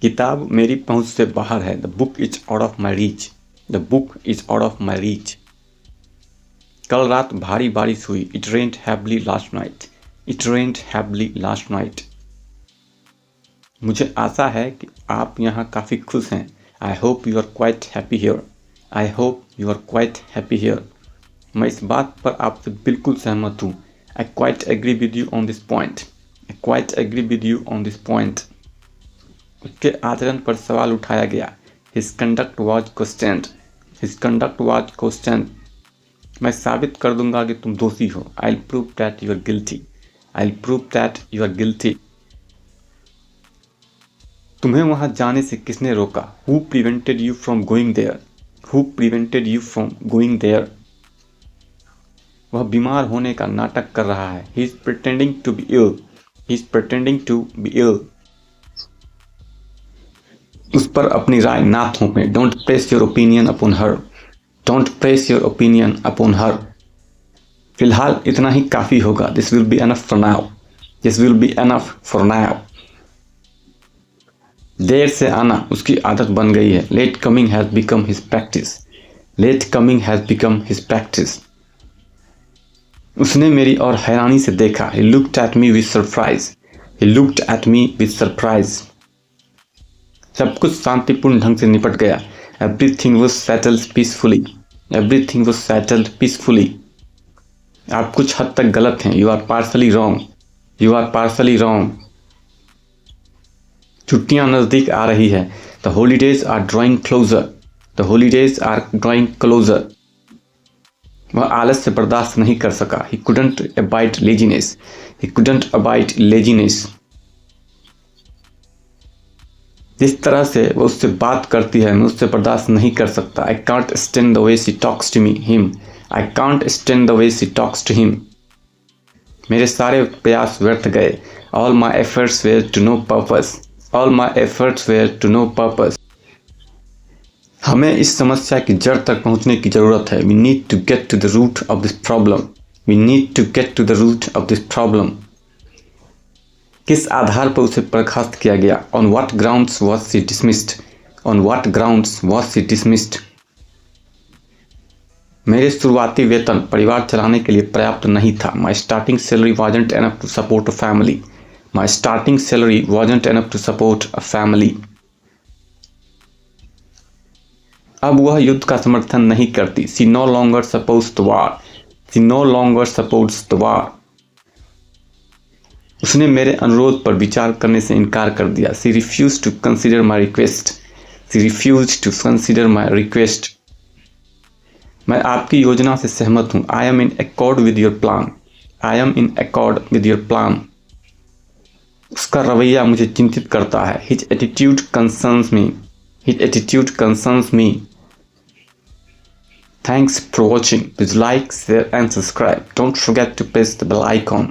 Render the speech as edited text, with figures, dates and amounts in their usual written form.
किताब मेरी पहुंच से बाहर है। The book is out of my reach. The book is out of my reach. कल रात भारी बारिश हुई। It rained heavily last night. It rained heavily last night. मुझे आशा है कि आप यहाँ काफ़ी खुश हैं। I hope you are quite happy here. I hope you are quite happy here. मैं इस बात पर आपसे बिल्कुल सहमत हूँ। I quite agree with you on this point. I quite agree with you on this point. उसके आचरण पर सवाल उठाया गया। His conduct was questioned. His conduct was questioned. मैं साबित कर दूंगा कि तुम दोषी हो। I will prove that you are guilty. I will prove that you are guilty. तुम्हें वहां जाने से किसने रोका? Who prevented you from going there? Who prevented you from going there? वह बीमार होने का नाटक कर रहा है। He is pretending to be ill. He is pretending to be ill. उस पर अपनी राय ना थोपें। Don't press your opinion upon her. Don't press your opinion upon her. फिलहाल इतना ही काफ़ी होगा। This will be enough for now. This will be enough for now. देर से आना उसकी आदत बन गई है। Late coming has become his practice. Late coming has become his practice. उसने मेरी और हैरानी से देखा। He looked at me with surprise. He looked at me with surprise. सब कुछ शांतिपूर्ण ढंग से निपट गया। Everything was settled peacefully. Everything was settled peacefully. आप कुछ हद तक गलत हैं। You are partially wrong. You are partially wrong. छुट्टियां नजदीक आ रही है। The holidays are drawing closer. The holidays are drawing closer. वह आलस से बर्दाश्त नहीं कर सका। He couldn't abide laziness. He couldn't abide laziness. जिस तरह से वो उससे बात करती है मैं उससे बर्दाश्त नहीं कर सकता। I can't stand the way she talks to me him. I can't stand the way she talks to him. मेरे सारे प्रयास व्यर्थ गए। All my efforts were to no purpose. All my efforts were to no purpose. हमें इस समस्या की जड़ तक पहुंचने की जरूरत है। We need to get to the root of this problem. We need to get to the root of this problem. किस आधार पर उसे बर्खास्त किया गया? On what grounds was she dismissed? On what grounds was she dismissed? मेरे शुरुआती वेतन परिवार चलाने के लिए पर्याप्त नहीं था। My starting salary wasn't enough to support a family. My starting salary wasn't enough to support a family. अब वह युद्ध का समर्थन नहीं करती। She no longer supports the war. She no longer supports the war. उसने मेरे अनुरोध पर विचार करने से इनकार कर दिया। She refuse to consider my request. She refuse to consider my request. मैं आपकी योजना से सहमत हूँ। I am in accord with your plan. I am in accord with your plan. उसका रवैया मुझे चिंतित करता है। His attitude concerns me. His attitude concerns me. Thanks for watching. Please like, share and subscribe. Don't forget to press the bell icon.